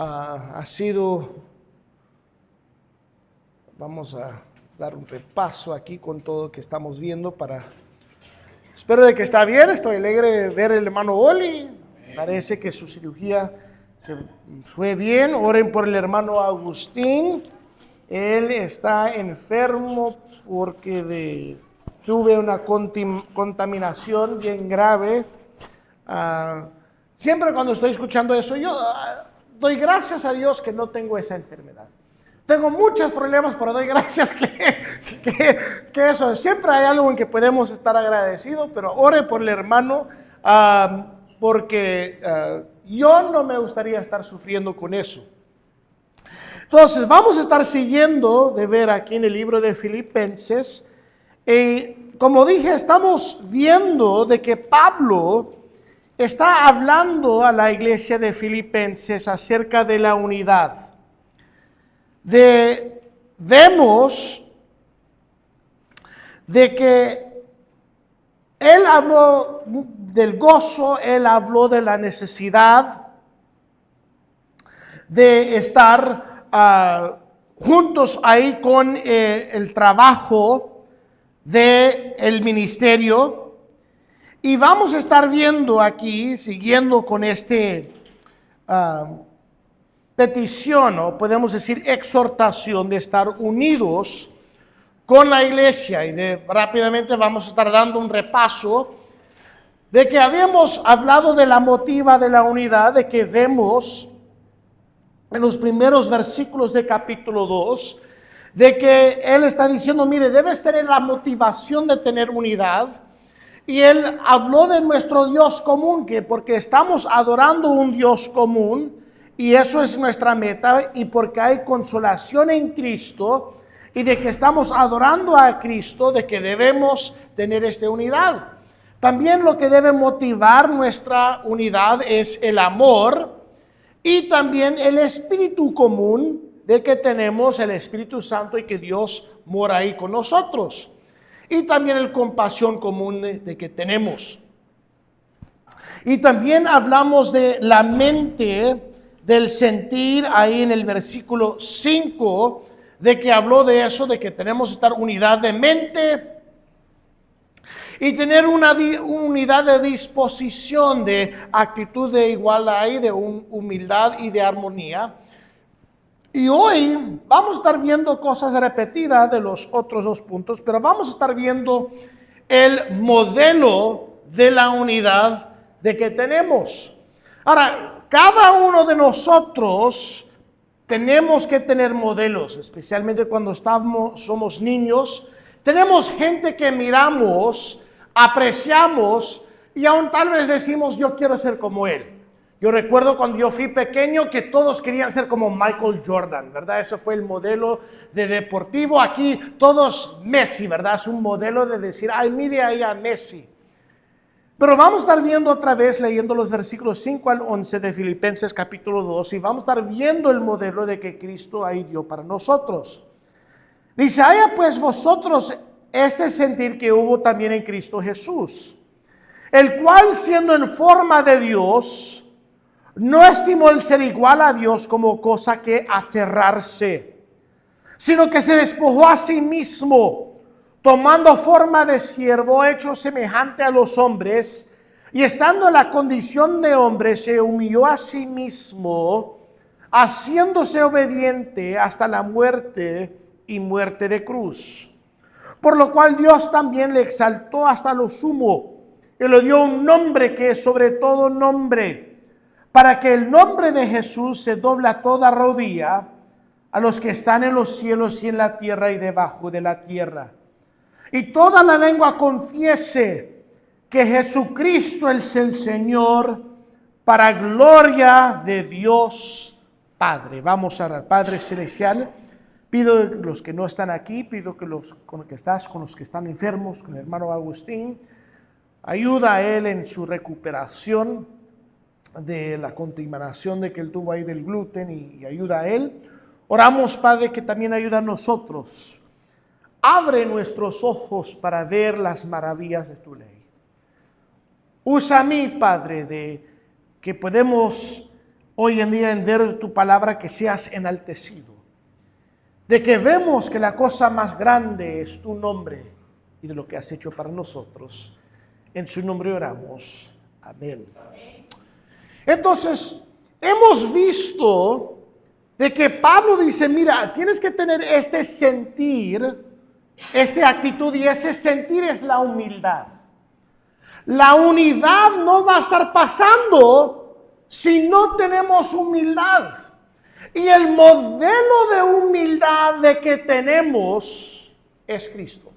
ha sido, vamos a dar un repaso aquí con todo lo que estamos viendo espero de que está bien. Estoy alegre de ver al hermano Oli. Parece que su cirugía se fue bien. Oren por el hermano Agustín. Él está enfermo porque tuve una contaminación bien grave. Siempre cuando estoy escuchando eso, yo doy gracias a Dios que no tengo esa enfermedad. Tengo muchos problemas, pero doy gracias que eso. Siempre hay algo en que podemos estar agradecidos, pero ore por el hermano, porque yo no me gustaría estar sufriendo con eso. Entonces, vamos a estar siguiendo de ver aquí en el libro de Filipenses. Como dije, estamos viendo de que Pablo está hablando a la iglesia de Filipenses acerca de la unidad. Vemos de que él habló del gozo, él habló de la necesidad de estar juntos ahí con el trabajo del ministerio. Y vamos a estar viendo aquí, siguiendo con petición, o podemos decir exhortación, de estar unidos con la iglesia. Y rápidamente vamos a estar dando un repaso de que habíamos hablado de la motiva de la unidad, de que vemos en los primeros versículos de capítulo 2, de que él está diciendo, mire, debes tener la motivación de tener unidad. Y él habló de nuestro Dios común, que porque estamos adorando un Dios común, y eso es nuestra meta, y porque hay consolación en Cristo, y de que estamos adorando a Cristo, de que debemos tener esta unidad. También lo que debe motivar nuestra unidad es el amor, y también el espíritu común de que tenemos el Espíritu Santo y que Dios mora ahí con nosotros. Y también el compasión común de que tenemos. Y también hablamos de la mente, del sentir, ahí en el versículo 5, de que habló de eso, de que tenemos que estar unidad de mente y tener una unidad de disposición, de actitud de igualdad y de humildad y de armonía. Y hoy vamos a estar viendo cosas repetidas de los otros dos puntos, pero vamos a estar viendo el modelo de la unidad de que tenemos. Ahora, cada uno de nosotros tenemos que tener modelos, especialmente cuando somos niños. Tenemos gente que miramos, apreciamos y aún tal vez decimos, yo quiero ser como él. Yo recuerdo cuando yo fui pequeño que todos querían ser como Michael Jordan, ¿verdad? Eso fue el modelo de deportivo. Aquí todos Messi, ¿verdad? Es un modelo de decir, ay, mire ahí a Messi. Pero vamos a estar viendo otra vez, leyendo los versículos 5 al 11 de Filipenses capítulo 2, y vamos a estar viendo el modelo de que Cristo ahí dio para nosotros. Dice, haya pues vosotros este sentir que hubo también en Cristo Jesús, el cual siendo en forma de Dios, no estimó el ser igual a Dios como cosa que aferrarse, sino que se despojó a sí mismo, tomando forma de siervo, hecho semejante a los hombres, y estando en la condición de hombre, se humilló a sí mismo, haciéndose obediente hasta la muerte y muerte de cruz. Por lo cual Dios también le exaltó hasta lo sumo, y le dio un nombre que es sobre todo nombre, para que el nombre de Jesús se dobla toda rodilla a los que están en los cielos y en la tierra y debajo de la tierra. Y toda la lengua confiese que Jesucristo es el Señor, para gloria de Dios Padre. Vamos a orar. Padre Celestial, pido a los que no están aquí, pido que con los que están enfermos, con el hermano Agustín, ayuda a él en su recuperación de la contaminación de que él tuvo ahí del gluten, y ayuda a él. Oramos, Padre, que también ayuda a nosotros. Abre nuestros ojos para ver las maravillas de tu ley. Usa a mí, Padre, de que podemos hoy en día en ver tu palabra, que seas enaltecido. De que vemos que la cosa más grande es tu nombre y de lo que has hecho para nosotros. En su nombre oramos. Amén. Entonces, hemos visto de que Pablo dice, mira, tienes que tener este sentir, esta actitud, y ese sentir es la humildad. La unidad no va a estar pasando si no tenemos humildad. Y el modelo de humildad de que tenemos es Cristo.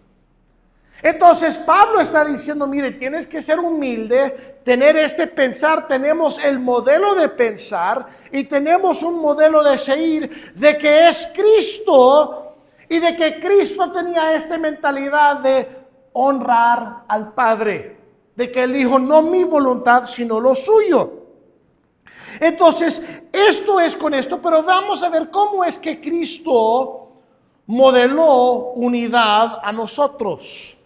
Entonces Pablo está diciendo, mire, tienes que ser humilde, tener este pensar, tenemos el modelo de pensar y tenemos un modelo de seguir de que es Cristo y de que Cristo tenía esta mentalidad de honrar al Padre, de que él dijo, no mi voluntad, sino lo suyo. Entonces, esto es con esto, pero vamos a ver cómo es que Cristo modeló unidad a nosotros.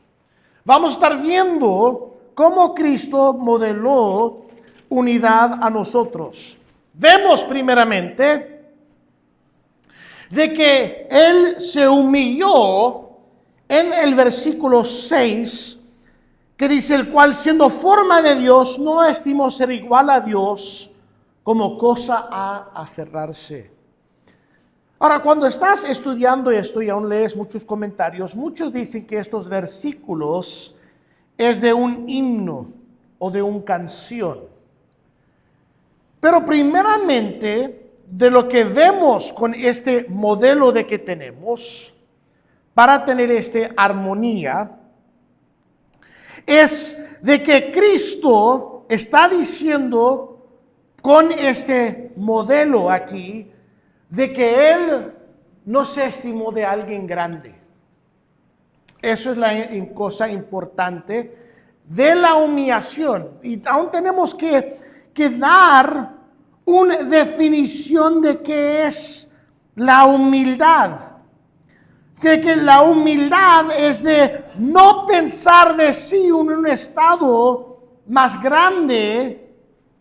Vamos a estar viendo cómo Cristo modeló unidad a nosotros. Vemos primeramente de que Él se humilló en el versículo 6, que dice, el cual siendo forma de Dios, no estimó ser igual a Dios como cosa a aferrarse. Ahora, cuando estás estudiando esto y aún lees muchos comentarios, muchos dicen que estos versículos es de un himno o de una canción. Pero primeramente, de lo que vemos con este modelo de que tenemos, para tener esta armonía, es de que Cristo está diciendo con este modelo aquí, de que Él no se estimó de alguien grande. Eso es la cosa importante de la humillación. Y aún tenemos que dar una definición de qué es la humildad. Que la humildad es de no pensar de sí en un estado más grande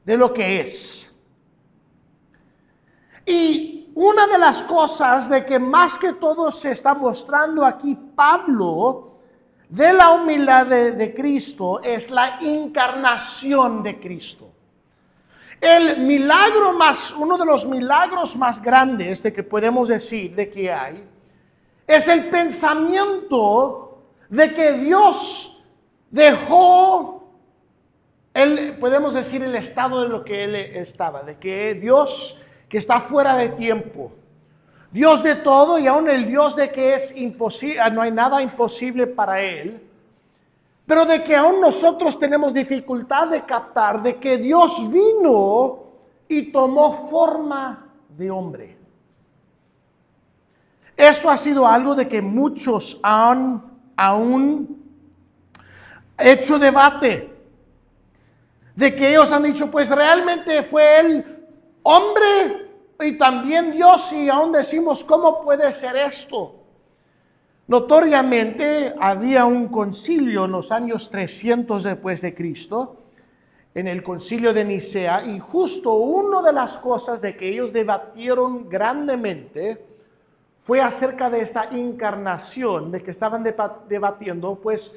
de lo que es. Y una de las cosas de que más que todo se está mostrando aquí Pablo de la humildad de Cristo es la encarnación de Cristo. El milagro uno de los milagros más grandes de que podemos decir de que hay, es el pensamiento de que Dios dejó, podemos decir el estado de lo que Él estaba, de que Dios que está fuera de tiempo, Dios de todo y aún el Dios de que es imposible, no hay nada imposible para Él, pero de que aún nosotros tenemos dificultad de captar de que Dios vino y tomó forma de hombre. Esto ha sido algo de que muchos han aún hecho debate, de que ellos han dicho, pues realmente fue Él hombre y también Dios, y aún decimos, ¿cómo puede ser esto? Notoriamente había un concilio en los años 300 después de Cristo, en el concilio de Nicea, y justo una de las cosas de que ellos debatieron grandemente fue acerca de esta encarnación, de que estaban debatiendo, pues,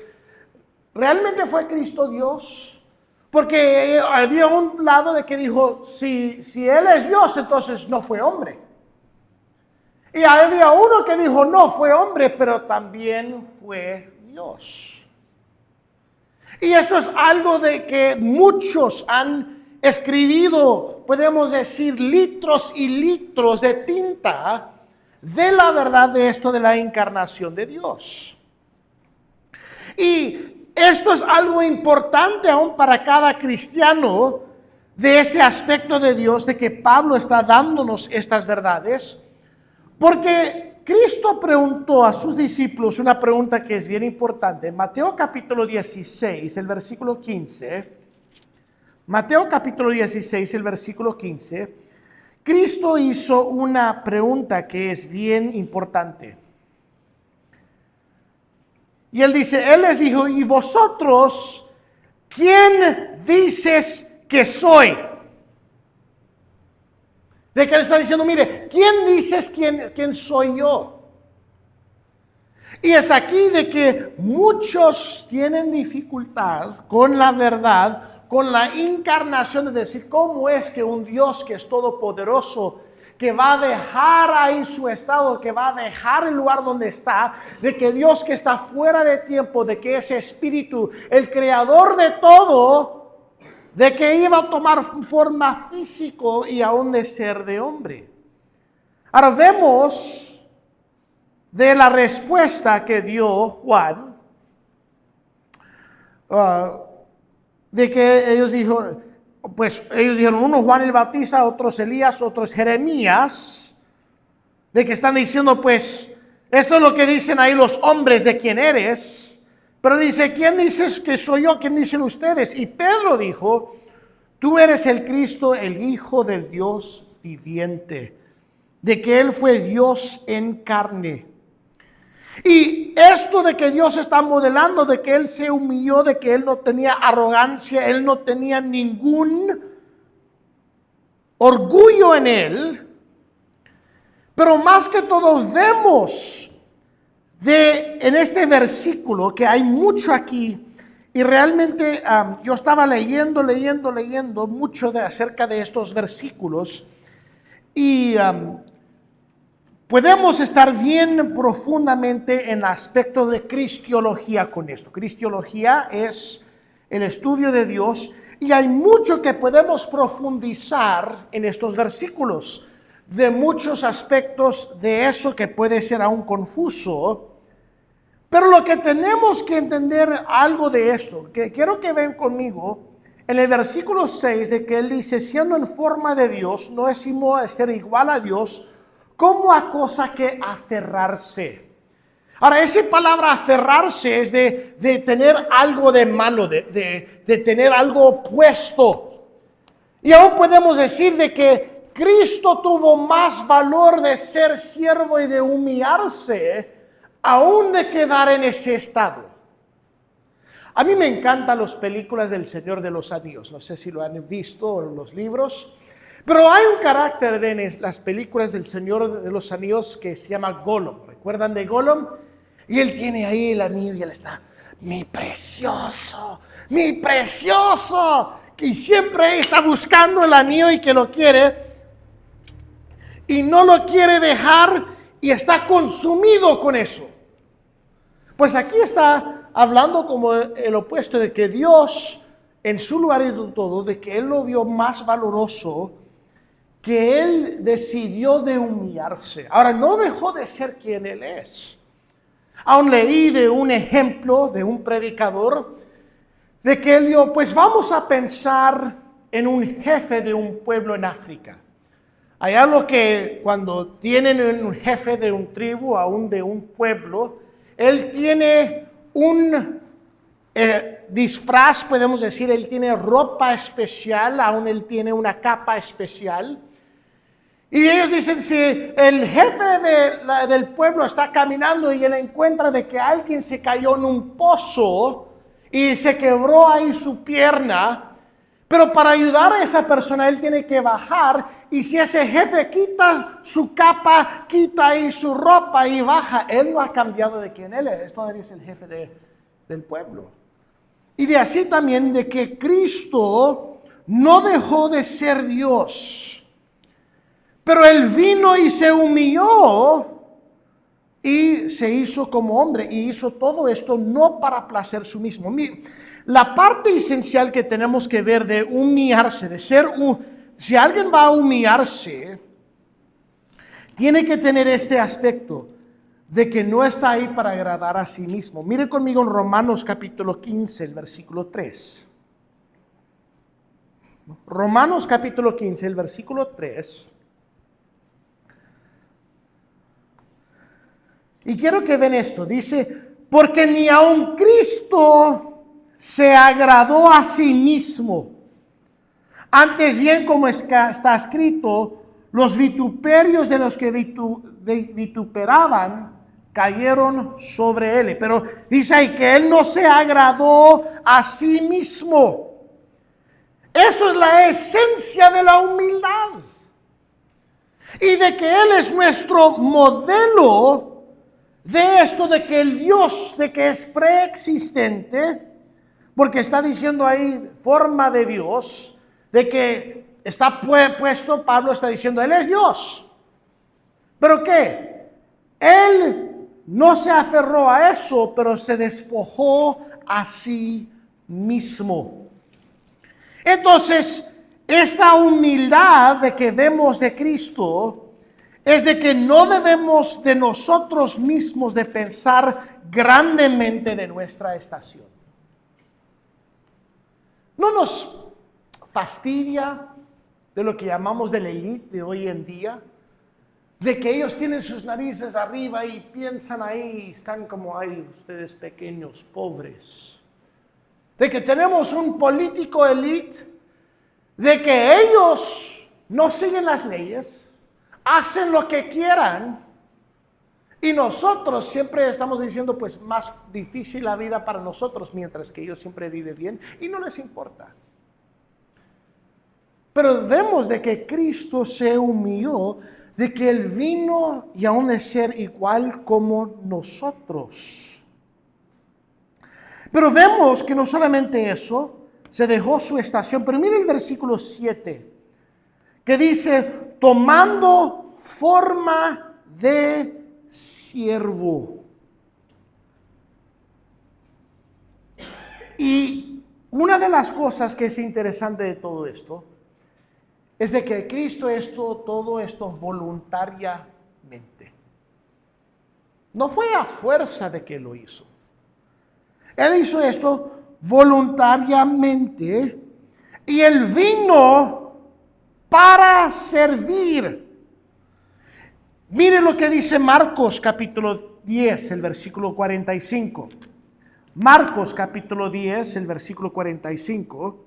¿realmente fue Cristo Dios? Porque había un lado de que dijo, si Él es Dios, entonces no fue hombre. Y había uno que dijo, no fue hombre, pero también fue Dios. Y esto es algo de que muchos han escribido, podemos decir, litros y litros de tinta de la verdad de esto de la encarnación de Dios. Y esto es algo importante aún para cada cristiano de este aspecto de Dios, de que Pablo está dándonos estas verdades, porque Cristo preguntó a sus discípulos una pregunta que es bien importante. En Mateo capítulo 16, el versículo 15, Mateo capítulo 16, el versículo 15, Cristo hizo una pregunta que es bien importante. Y Él les dijo, ¿y vosotros quién dices que soy? De que él está diciendo, mire, ¿quién dices quién soy yo? Y es aquí de que muchos tienen dificultad con la verdad, con la encarnación, de decir, ¿cómo es que un Dios que es todopoderoso, que va a dejar ahí su estado, que va a dejar el lugar donde está, de que Dios que está fuera de tiempo, de que ese espíritu, el creador de todo, de que iba a tomar forma físico y aún de ser de hombre? Ahora vemos de la respuesta que dio Juan, de que ellos dijeron, uno Juan el Bautista, otros Elías, otros Jeremías, de que están diciendo, pues, esto es lo que dicen ahí los hombres de quién eres, pero dice, ¿quién dices que soy yo? ¿Quién dicen ustedes? Y Pedro dijo, tú eres el Cristo, el Hijo del Dios viviente, de que Él fue Dios en carne. Y esto de que Dios está modelando, de que Él se humilló, de que Él no tenía arrogancia, Él no tenía ningún orgullo en Él, pero más que todo vemos en este versículo que hay mucho aquí, y realmente yo estaba leyendo mucho acerca de estos versículos, y podemos estar bien profundamente en el aspecto de cristiología con esto. Cristiología es el estudio de Dios y hay mucho que podemos profundizar en estos versículos, de muchos aspectos de eso que puede ser aún confuso. Pero lo que tenemos que entender algo de esto, que quiero que vean conmigo, en el versículo 6 de que él dice, siendo en forma de Dios, no decimos ser igual a Dios, como a cosa que aferrarse. Ahora, esa palabra aferrarse es de tener algo de mano, de tener algo puesto. Y aún podemos decir de que Cristo tuvo más valor de ser siervo y de humillarse, aún de quedar en ese estado. A mí me encantan las películas del Señor de los Anillos. No sé si lo han visto o los libros. Pero hay un carácter en las películas del Señor de los Anillos que se llama Gollum. ¿Recuerdan de Gollum? Y él tiene ahí el anillo y él está, mi precioso, que siempre está buscando el anillo y que lo quiere. Y no lo quiere dejar y está consumido con eso. Pues aquí está hablando como el opuesto de que Dios, en su lugar y todo, de que Él lo vio más valoroso, que Él decidió de humillarse. Ahora, no dejó de ser quien Él es. Aún leí de un ejemplo de un predicador, de que él dijo, pues vamos a pensar en un jefe de un pueblo en África. Allá lo que cuando tienen un jefe de un tribu, aún de un pueblo, él tiene un disfraz, podemos decir, él tiene ropa especial, aún él tiene una capa especial. Y ellos dicen, si el jefe del pueblo está caminando y él encuentra de que alguien se cayó en un pozo y se quebró ahí su pierna, pero para ayudar a esa persona él tiene que bajar, y si ese jefe quita su capa, quita ahí su ropa y baja, él no ha cambiado de quien él es, todavía es el jefe del pueblo. Y de así también de que Cristo no dejó de ser Dios, pero Él vino y se humilló y se hizo como hombre, y hizo todo esto no para placer su mismo. La parte esencial que tenemos que ver de humillarse, si alguien va a humillarse, tiene que tener este aspecto de que no está ahí para agradar a sí mismo. Mire conmigo en Romanos capítulo 15, el versículo 3. Romanos capítulo 15, el versículo 3. Y quiero que ven esto, dice, porque ni aun Cristo se agradó a sí mismo. Antes bien, como está escrito, los vituperios de los que vituperaban cayeron sobre él. Pero dice ahí que él no se agradó a sí mismo. Eso es la esencia de la humildad. Y de que Él es nuestro modelo de esto, de que el Dios, de que es preexistente, porque está diciendo ahí forma de Dios, de que está puesto, Pablo está diciendo, Él es Dios. ¿Pero qué? Él no se aferró a eso, pero se despojó a sí mismo. Entonces, esta humildad de que vemos de Cristo es de que no debemos de nosotros mismos de pensar grandemente de nuestra estación. No nos fastidia de lo que llamamos de la élite de hoy en día, de que ellos tienen sus narices arriba y piensan ahí, están como ahí ustedes pequeños, pobres. De que tenemos un político élite, de que ellos no siguen las leyes, hacen lo que quieran, y nosotros siempre estamos diciendo, pues más difícil la vida para nosotros, mientras que ellos siempre viven bien y no les importa. Pero vemos de que Cristo se humilló, de que Él vino y aún de ser igual como nosotros. Pero vemos que no solamente eso, se dejó su estación, pero mire el versículo 7, que dice, tomando forma de siervo. Y una de las cosas que es interesante de todo esto, es de que Cristo todo esto voluntariamente. No fue a fuerza de que lo hizo. Él hizo esto voluntariamente y Él vino para servir. Mire lo que dice Marcos capítulo 10, el versículo 45. Marcos capítulo 10, el versículo 45.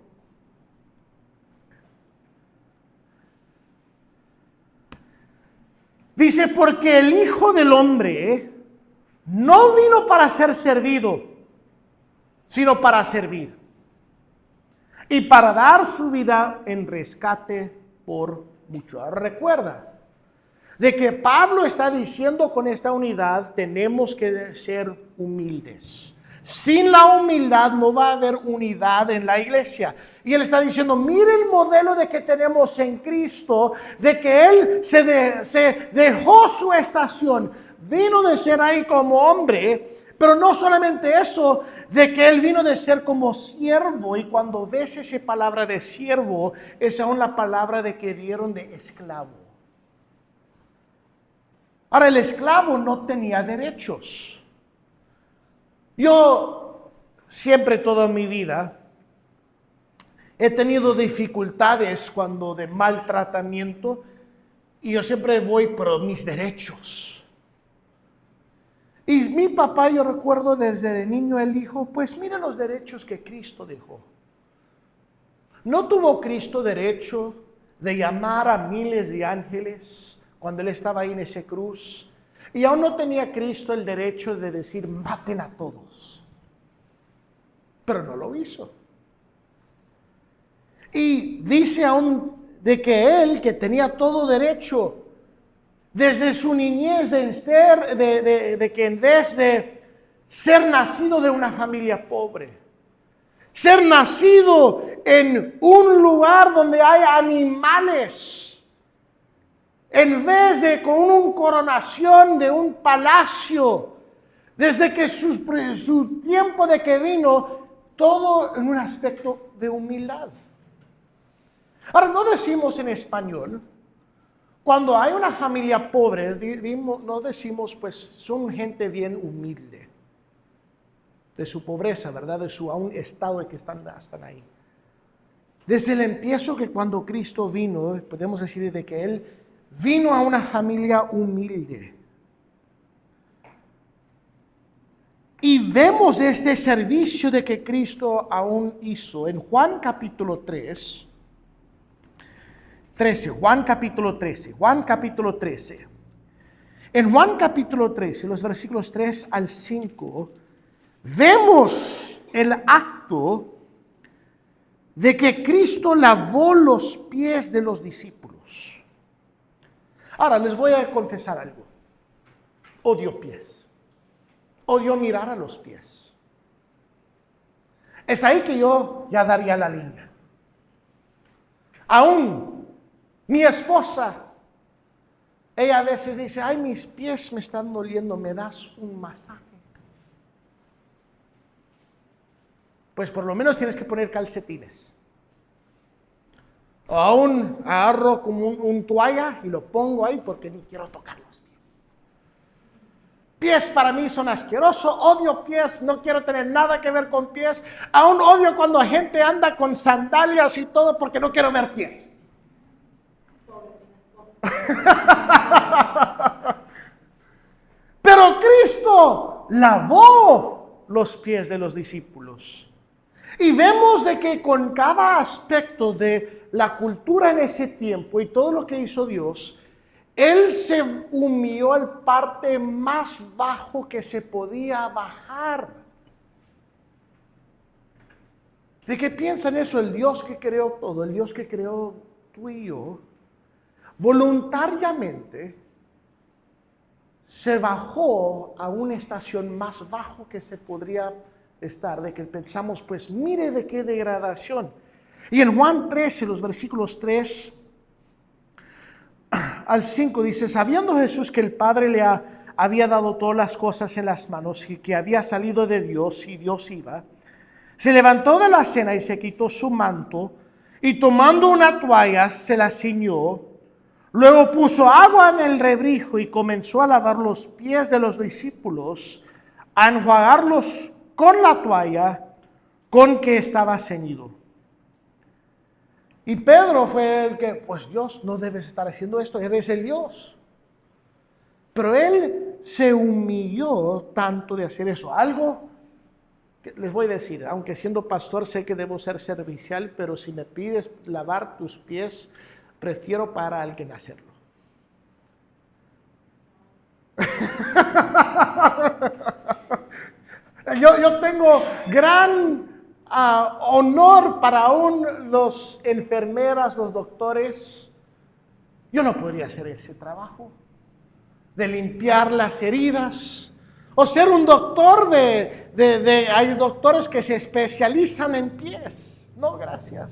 Dice, porque el Hijo del Hombre no vino para ser servido, sino para servir. Y para dar su vida en rescate por mucho. Ahora recuerda, de que Pablo está diciendo con esta unidad, tenemos que ser humildes. Sin la humildad no va a haber unidad en la iglesia. Y él está diciendo, mire el modelo de que tenemos en Cristo, de que Él se dejó su estación, vino de ser ahí como hombre, pero no solamente eso, de que Él vino de ser como siervo. Y cuando ves esa palabra de siervo, es aún la palabra de que dieron de esclavo. Ahora, el esclavo no tenía derechos. Yo siempre toda mi vida he tenido dificultades cuando de maltratamiento y yo siempre voy por mis derechos. Y mi papá, yo recuerdo desde niño, él dijo, pues mira los derechos que Cristo dejó. No tuvo Cristo derecho de llamar a miles de ángeles cuando Él estaba ahí en esa cruz. Y aún no tenía Cristo el derecho de decir, maten a todos. Pero no lo hizo. Y dice aún de que Él, que tenía todo derecho, desde su niñez, de que en vez de ser nacido de una familia pobre, ser nacido en un lugar donde hay animales, en vez de con una coronación de un palacio, desde que su tiempo de que vino, todo en un aspecto de humildad. Ahora, no decimos en español, cuando hay una familia pobre, no decimos, pues, son gente bien humilde, de su pobreza, ¿verdad? De su aún estado de que están ahí. Desde el empiezo que cuando Cristo vino, podemos decir de que Él vino a una familia humilde. Y vemos este servicio de que Cristo aún hizo en Juan capítulo 13, Juan capítulo 13. En Juan capítulo 13, los versículos 3 al 5, vemos el acto de que Cristo lavó los pies de los discípulos. Ahora, les voy a confesar algo. Odio pies. Odio mirar a los pies. Es ahí que yo ya daría la línea. Aún mi esposa, ella a veces dice, ay, mis pies me están doliendo, ¿me das un masaje? Pues por lo menos tienes que poner calcetines. O aún agarro como un toalla y lo pongo ahí porque ni quiero tocar los pies. Pies para mí son asquerosos, odio pies, no quiero tener nada que ver con pies. Aún odio cuando la gente anda con sandalias y todo porque no quiero ver pies. Pero Cristo lavó los pies de los discípulos. Y vemos de que con cada aspecto de la cultura en ese tiempo y todo lo que hizo Dios, Él se humilló al parte más bajo que se podía bajar. ¿De qué piensan eso? El Dios que creó todo, el Dios que creó tú y yo, voluntariamente se bajó a una estación más bajo que se podría estar, de que pensamos, pues mire de qué degradación. Y en Juan 13, los versículos 3 al 5 dice, sabiendo Jesús que el Padre le había dado todas las cosas en las manos y que había salido de Dios y Dios iba, se levantó de la cena y se quitó su manto y tomando una toalla se la ciñó. Luego puso agua en el rebrijo y comenzó a lavar los pies de los discípulos, a enjuagarlos con la toalla con que estaba ceñido. Y Pedro fue el que, pues Dios, no debes estar haciendo esto, eres el Dios. Pero él se humilló tanto de hacer eso. Algo que les voy a decir, aunque siendo pastor sé que debo ser servicial, pero si me pides lavar tus pies, prefiero para alguien hacerlo. Yo tengo gran honor para aún los enfermeras, los doctores. Yo no podría hacer ese trabajo de limpiar las heridas o ser un doctor hay doctores que se especializan en pies. No, gracias.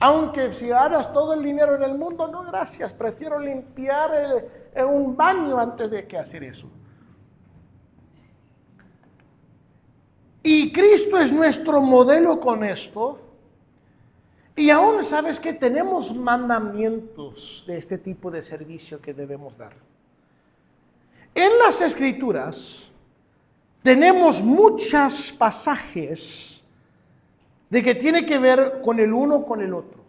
Aunque si ganas todo el dinero en el mundo, no, gracias. Prefiero limpiar un baño antes de que hacer eso. Y Cristo es nuestro modelo con esto. Y aún sabes que tenemos mandamientos de este tipo de servicio que debemos dar. En las Escrituras tenemos muchos pasajes de que tiene que ver con el uno con el otro.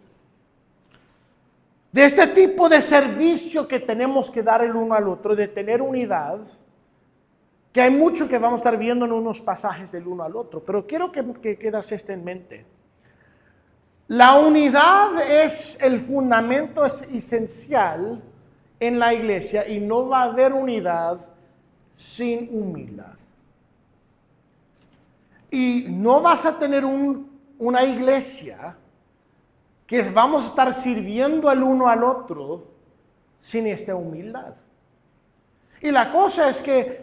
De este tipo de servicio que tenemos que dar el uno al otro, de tener unidad, que hay mucho que vamos a estar viendo en unos pasajes del uno al otro, pero quiero que quedas esto en mente. La unidad es el fundamento esencial en la iglesia y no va a haber unidad sin humildad. Y no vas a tener una iglesia que vamos a estar sirviendo al uno al otro sin esta humildad. Y la cosa es que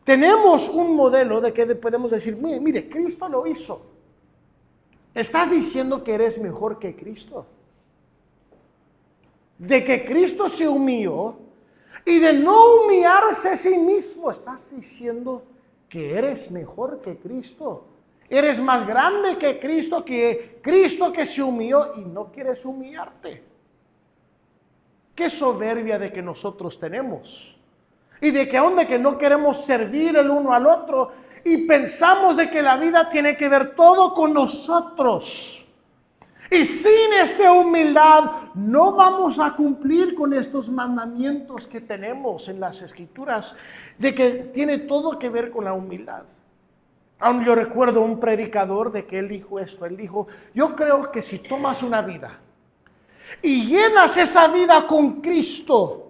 tenemos un modelo de que podemos decir, mire, Cristo lo hizo. ¿Estás diciendo que eres mejor que Cristo? De que Cristo se humilló y de no humillarse a sí mismo, ¿estás diciendo que eres mejor que Cristo? Eres más grande que Cristo que se humilló y no quieres humillarte. Qué soberbia de que nosotros tenemos. Y de que aún de que no queremos servir el uno al otro y pensamos de que la vida tiene que ver todo con nosotros. Y sin esta humildad no vamos a cumplir con estos mandamientos que tenemos en las Escrituras, de que tiene todo que ver con la humildad. Aún yo recuerdo un predicador de que él dijo esto, él dijo, yo creo que si tomas una vida y llenas esa vida con Cristo,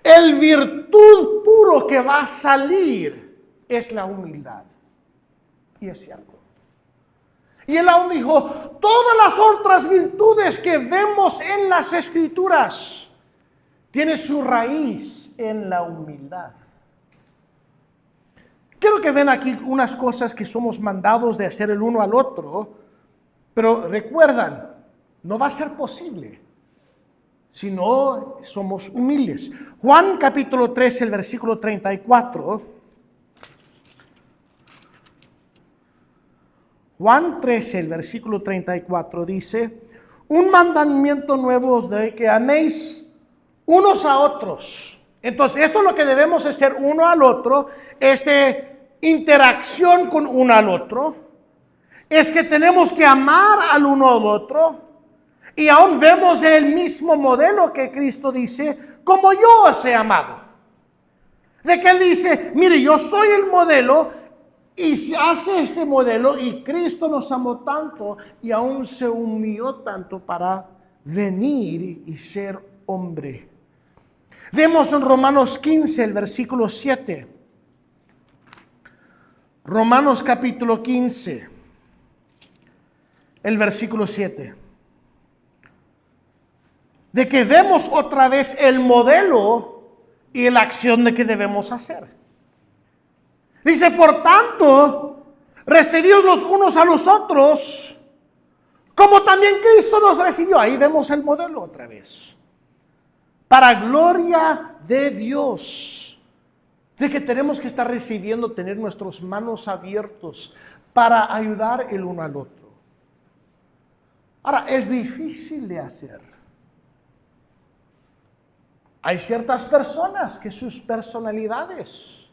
el virtud puro que va a salir es la humildad. Y es cierto. Y él aún dijo, todas las otras virtudes que vemos en las Escrituras tiene su raíz en la humildad. Quiero que vean aquí unas cosas que somos mandados de hacer el uno al otro, pero recuerdan, no va a ser posible si no somos humildes. Juan capítulo 13, el versículo 34. Juan 13, el versículo 34 dice: un mandamiento nuevo os doy, que améis unos a otros. Entonces, esto es lo que debemos hacer uno al otro, interacción con uno al otro, es que tenemos que amar al uno al otro, y aún vemos el mismo modelo que Cristo dice, como yo os he amado. De que Él dice, mire, yo soy el modelo, y se hace este modelo, y Cristo nos amó tanto, y aún se humilló tanto para venir y ser hombre. Vemos en Romanos 15, el versículo 7. Romanos capítulo 15, el versículo 7. De que vemos otra vez el modelo y la acción de que debemos hacer. Dice, por tanto, recibíos los unos a los otros, como también Cristo nos recibió. Ahí vemos el modelo otra vez. Para gloria de Dios. De que tenemos que estar recibiendo, tener nuestras manos abiertos para ayudar el uno al otro. Ahora, es difícil de hacer. Hay ciertas personas que sus personalidades,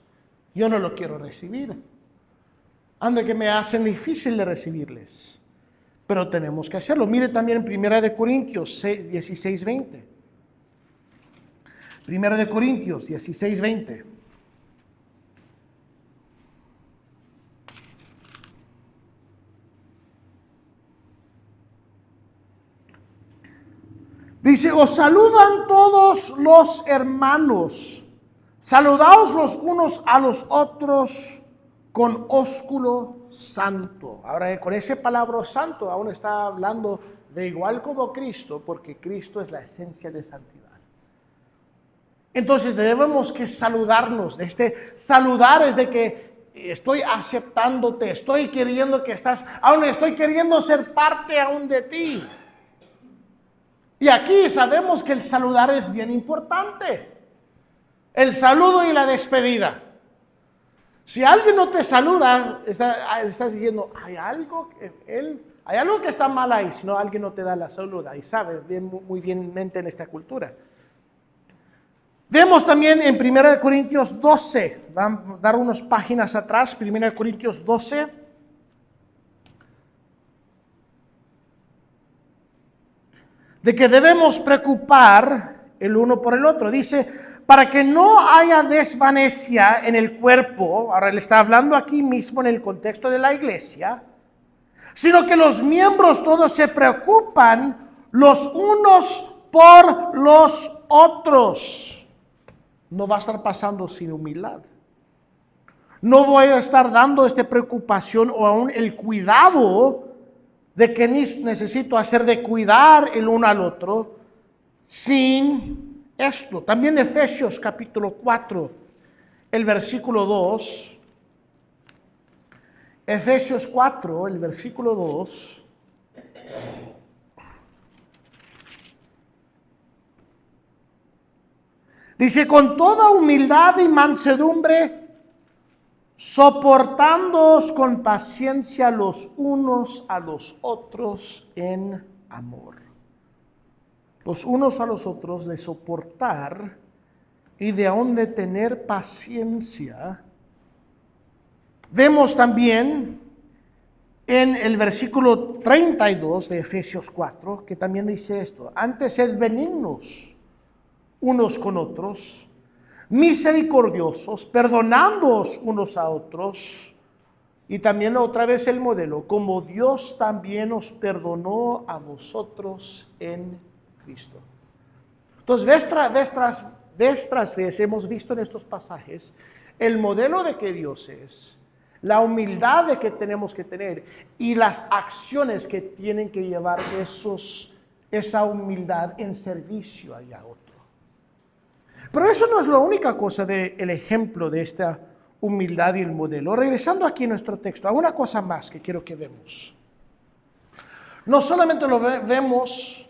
yo no lo quiero recibir. Anda que me hacen difícil de recibirles. Pero tenemos que hacerlo. Mire también en 1 Corintios 16, 20. 1 Corintios 16, 20. Dice, os saludan todos los hermanos, saludaos los unos a los otros con ósculo santo. Ahora, con ese palabra santo, aún está hablando de igual como Cristo, porque Cristo es la esencia de santidad. Entonces debemos que saludarnos. Saludar es de que estoy aceptándote, estoy queriendo que estás, aún estoy queriendo ser parte aún de ti. Y aquí sabemos que el saludar es bien importante. El saludo y la despedida. Si alguien no te saluda, estás diciendo, hay algo que está mal ahí, si no alguien no te da la saluda. Y sabe muy bien en esta cultura. Vemos también en 1 Corintios 12, vamos a dar unas páginas atrás, 1 Corintios 12. De que debemos preocupar el uno por el otro. Dice, para que no haya desvanecia en el cuerpo, ahora le está hablando aquí mismo en el contexto de la iglesia, sino que los miembros todos se preocupan los unos por los otros. No va a estar pasando sin humildad. No voy a estar dando esta preocupación o aún el cuidado de que necesito hacer de cuidar el uno al otro sin esto. También Efesios capítulo 4, el versículo 2. Efesios 4, el versículo 2. Dice, con toda humildad y mansedumbre, soportándoos con paciencia los unos a los otros en amor. Los unos a los otros de soportar y de aún de tener paciencia. Vemos también en el versículo 32 de Efesios 4, que también dice esto, antes sed benignos unos con otros, misericordiosos, perdonándoos unos a otros, y también otra vez el modelo, como Dios también os perdonó a vosotros en Cristo. Entonces, vez tras vez hemos visto en estos pasajes el modelo de que Dios es, la humildad de que tenemos que tener y las acciones que tienen que llevar esa humildad en servicio a otro. Pero eso no es la única cosa del ejemplo de esta humildad y el modelo. Regresando aquí a nuestro texto, hay una cosa más que quiero que vemos. No solamente lo vemos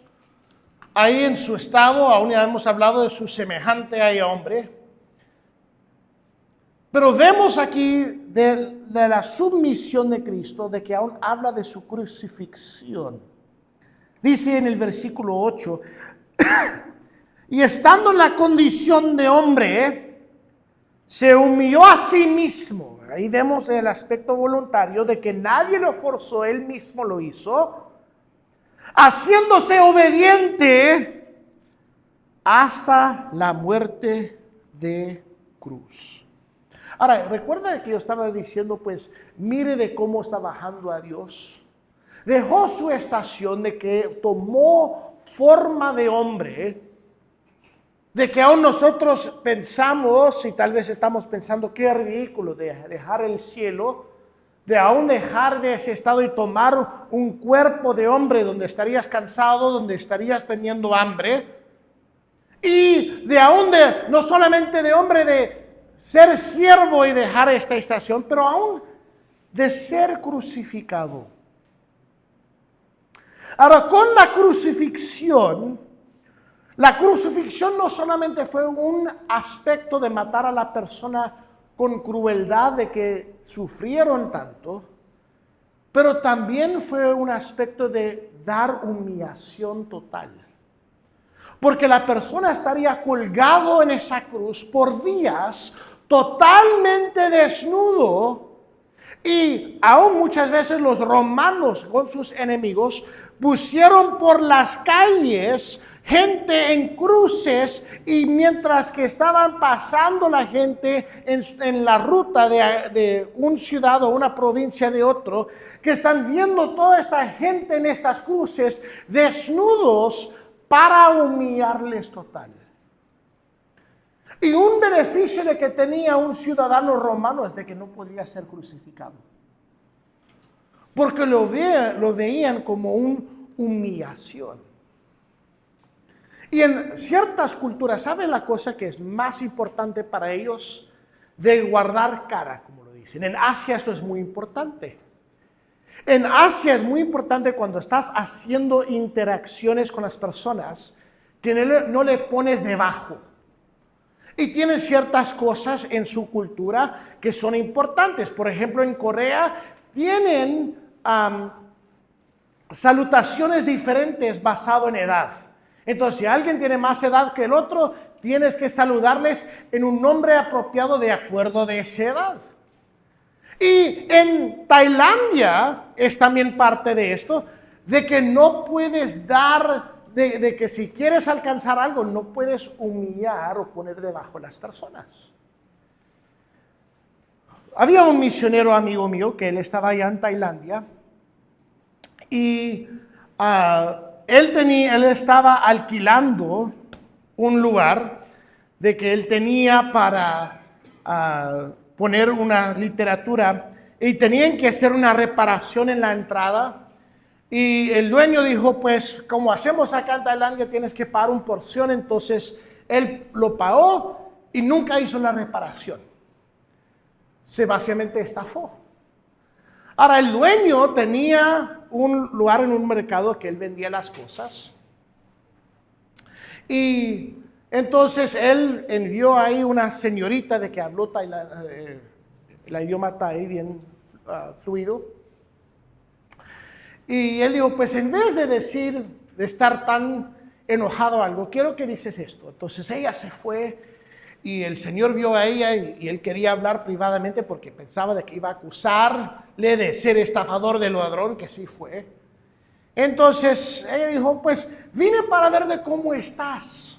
ahí en su estado, aún ya hemos hablado de su semejante ahí hombre, pero vemos aquí de la submisión de Cristo, de que aún habla de su crucifixión. Dice en el versículo 8, y estando en la condición de hombre, se humilló a sí mismo. Ahí vemos el aspecto voluntario de que nadie lo forzó, él mismo lo hizo, haciéndose obediente hasta la muerte de cruz. Ahora, recuerda que yo estaba diciendo, pues, mire de cómo está bajando a Dios. Dejó su estación de que tomó forma de hombre, de que aún nosotros pensamos, y tal vez estamos pensando, qué ridículo de dejar el cielo, de aún dejar de ese estado y tomar un cuerpo de hombre donde estarías cansado, donde estarías teniendo hambre, y de aún de, no solamente de hombre, de ser siervo y dejar esta estación, pero aún de ser crucificado. Ahora, con la crucifixión no solamente fue un aspecto de matar a la persona con crueldad, de que sufrieron tanto, pero también fue un aspecto de dar humillación total. Porque la persona estaría colgado en esa cruz por días, totalmente desnudo, y aún muchas veces los romanos con sus enemigos pusieron por las calles gente en cruces, y mientras que estaban pasando la gente en la ruta de una ciudad o una provincia de otro, que están viendo toda esta gente en estas cruces desnudos para humillarles total. Y un beneficio de que tenía un ciudadano romano es de que no podía ser crucificado, porque lo veían como una humillación. Y en ciertas culturas, ¿saben la cosa que es más importante para ellos? De guardar cara, como lo dicen. En Asia esto es muy importante. En Asia es muy importante cuando estás haciendo interacciones con las personas, que no le pones debajo. Y tienen ciertas cosas en su cultura que son importantes. Por ejemplo, en Corea tienen salutaciones diferentes basado en edad. Entonces, si alguien tiene más edad que el otro, tienes que saludarles en un nombre apropiado de acuerdo de esa edad. Y en Tailandia es también parte de esto, de que no puedes dar, de que si quieres alcanzar algo, no puedes humillar o poner debajo a las personas. Había un misionero amigo mío que él estaba allá en Tailandia, y él estaba alquilando un lugar de que él tenía para poner una literatura, y tenían que hacer una reparación en la entrada, y el dueño dijo, pues como hacemos acá en Tailandia tienes que pagar una porción. Entonces él lo pagó y nunca hizo la reparación. Se básicamente estafó. Ahora, el dueño tenía un lugar en un mercado que él vendía las cosas, y entonces él envió ahí una señorita de que habló el idioma thai bien fluido, y él dijo, pues en vez de estar tan enojado o algo, quiero que dices esto. Entonces ella se fue, y el Señor vio a ella, y él quería hablar privadamente porque pensaba de que iba a acusarle de ser estafador, de ladrón, que sí fue. Entonces ella dijo, pues vine para ver de cómo estás.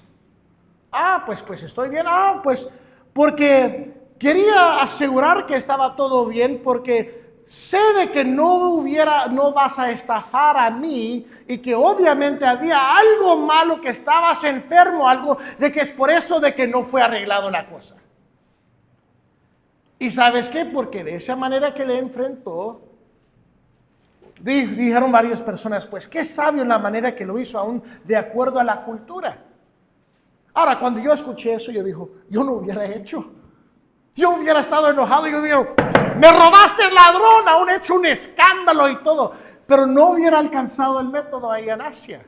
Pues estoy bien. Pues porque quería asegurar que estaba todo bien, porque sé de que no vas a estafar a mí, y que obviamente había algo malo, que estabas enfermo, algo de que es por eso de que no fue arreglado la cosa. ¿Y sabes qué? Porque de esa manera que le enfrentó, dijeron varias personas, pues qué sabio en la manera que lo hizo, aún de acuerdo a la cultura. Ahora, cuando yo escuché eso, yo dije, yo no hubiera hecho. Yo hubiera estado enojado y yo digo, me robaste el ladrón, aún he hecho un escándalo y todo. Pero no hubiera alcanzado el método ahí en Asia.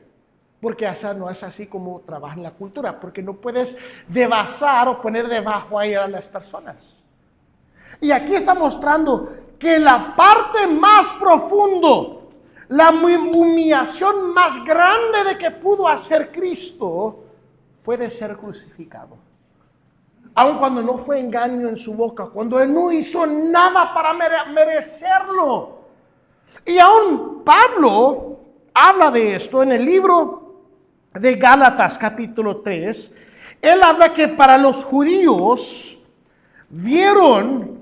Porque esa no es así como trabaja en la cultura. Porque no puedes debasar o poner debajo ahí a las personas. Y aquí está mostrando que la parte más profundo, la humillación más grande de que pudo hacer Cristo, fue de ser crucificado. Aun cuando no fue engaño en su boca, cuando Él no hizo nada para merecerlo. Y aún Pablo habla de esto en el libro de Gálatas capítulo 3. Él habla que para los judíos vieron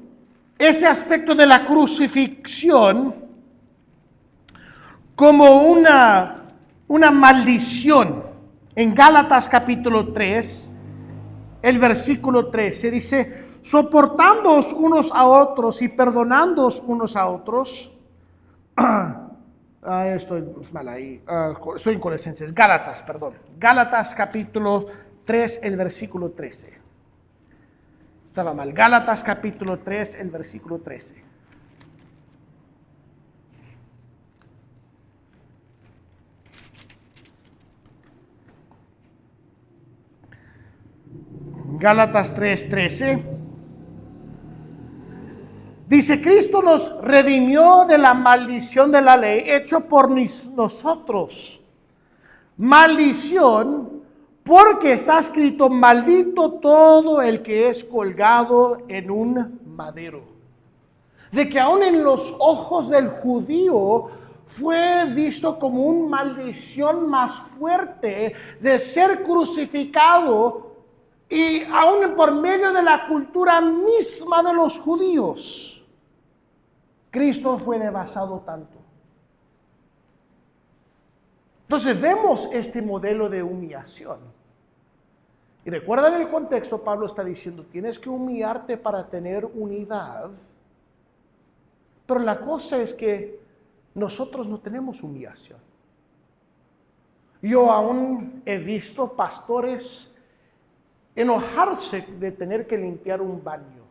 este aspecto de la crucifixión como una maldición. En Gálatas capítulo 3, el versículo 13 dice, soportándoos unos a otros y perdonándoos unos a otros. Estoy mal ahí, estoy en Colosenses, Gálatas, perdón. Gálatas capítulo 3, el versículo 13. Estaba mal, Gálatas capítulo 3, el versículo 13. Gálatas 3:13 dice, Cristo nos redimió de la maldición de la ley, hecho por nosotros. Maldición, porque está escrito, maldito todo el que es colgado en un madero. De que aún en los ojos del judío fue visto como una maldición más fuerte de ser crucificado. Y aún por medio de la cultura misma de los judíos, Cristo fue debasado tanto. Entonces vemos este modelo de humillación. Y recuerda en el contexto, Pablo está diciendo, tienes que humillarte para tener unidad. Pero la cosa es que nosotros no tenemos humillación. Yo aún he visto pastores enojarse de tener que limpiar un baño.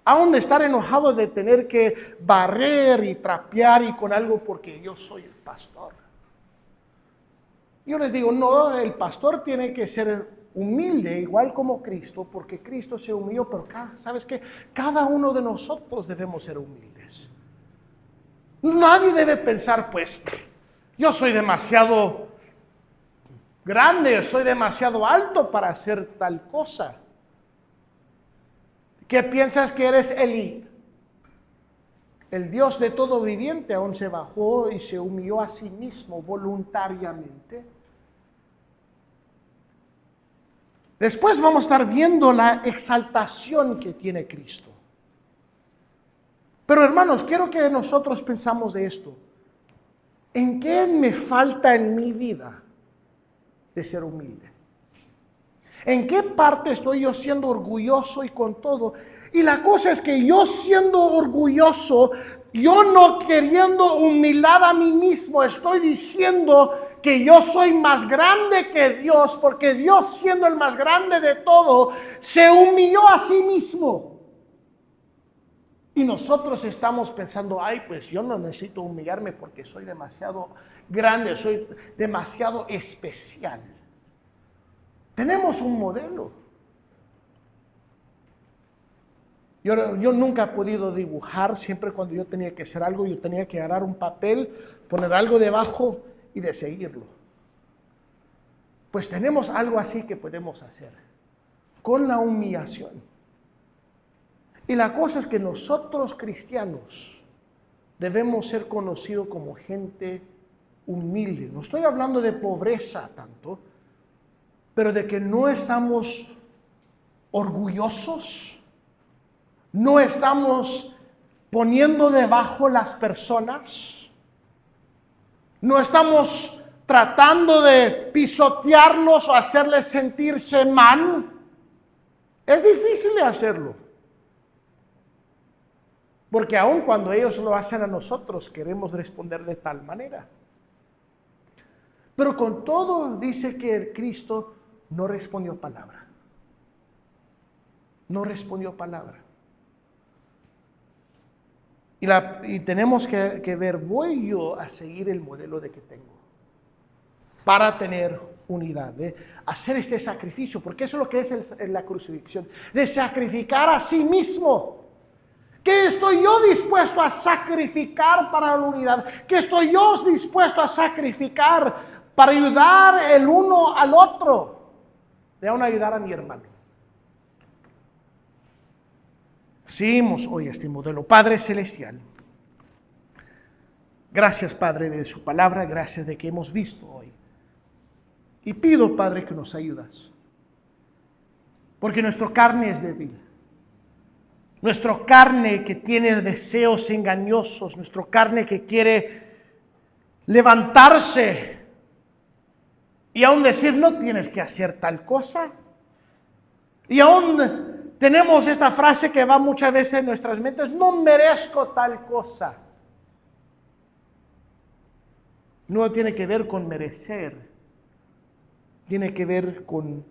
Aún de estar enojado de tener que barrer y trapear y con algo porque yo soy el pastor. Yo les digo, no, el pastor tiene que ser humilde, igual como Cristo, porque Cristo se humilló, pero ¿sabes qué? Cada uno de nosotros debemos ser humildes. Nadie debe pensar, pues, yo soy demasiado grande, soy demasiado alto para hacer tal cosa. ¿Qué piensas que eres Elí? El Dios de todo viviente aún se bajó y se humilló a sí mismo voluntariamente. Después vamos a estar viendo la exaltación que tiene Cristo. Pero hermanos, quiero que nosotros pensamos de esto. ¿En qué me falta en mi vida de ser humilde? ¿En qué parte estoy yo siendo orgulloso y con todo? Y la cosa es que yo siendo orgulloso, yo no queriendo humildad a mí mismo, estoy diciendo que yo soy más grande que Dios, porque Dios siendo el más grande de todo, se humilló a sí mismo. Y nosotros estamos pensando, ay, pues yo no necesito humillarme porque soy demasiado grande, soy demasiado especial. Tenemos un modelo. Yo nunca he podido dibujar, siempre cuando yo tenía que hacer algo, yo tenía que agarrar un papel, poner algo debajo y de seguirlo. Pues tenemos algo así que podemos hacer, con la humillación. Y la cosa es que nosotros cristianos debemos ser conocidos como gente humilde. No estoy hablando de pobreza tanto, pero de que no estamos orgullosos, no estamos poniendo debajo las personas, no estamos tratando de pisotearlos o hacerles sentirse mal. Es difícil de hacerlo, porque aun cuando ellos lo hacen a nosotros, queremos responder de tal manera. Pero con todo dice que Cristo no respondió palabra. No respondió palabra. Y tenemos que ver, voy yo a seguir el modelo de que tengo para tener unidad, de hacer este sacrificio, porque eso es lo que es la crucifixión, de sacrificar a sí mismo. ¿Qué estoy yo dispuesto a sacrificar para la unidad? ¿Qué estoy yo dispuesto a sacrificar para ayudar el uno al otro? De aún ayudar a mi hermano. Seguimos hoy este modelo. Padre Celestial, gracias, Padre, de su palabra, gracias de que hemos visto hoy. Y pido, Padre, que nos ayudas. Porque nuestra carne es débil. Nuestra carne que tiene deseos engañosos, nuestra carne que quiere levantarse y aún decir, no tienes que hacer tal cosa. Y aún tenemos esta frase que va muchas veces en nuestras mentes, no merezco tal cosa. No tiene que ver con merecer, tiene que ver con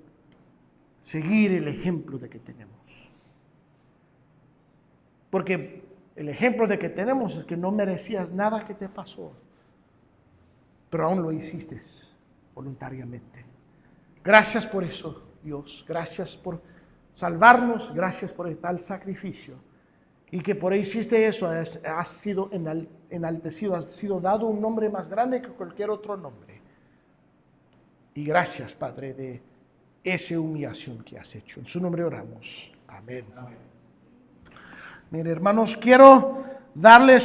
seguir el ejemplo de que tenemos. Porque el ejemplo de que tenemos es que no merecías nada que te pasó, pero aún lo hiciste voluntariamente. Gracias por eso, Dios. Gracias por salvarnos, gracias por el tal sacrificio. Y que por ahí hiciste eso, has sido enaltecido, has sido dado un nombre más grande que cualquier otro nombre. Y gracias, Padre, de esa humillación que has hecho. En su nombre oramos. Amén. Amén. Miren, hermanos, quiero darles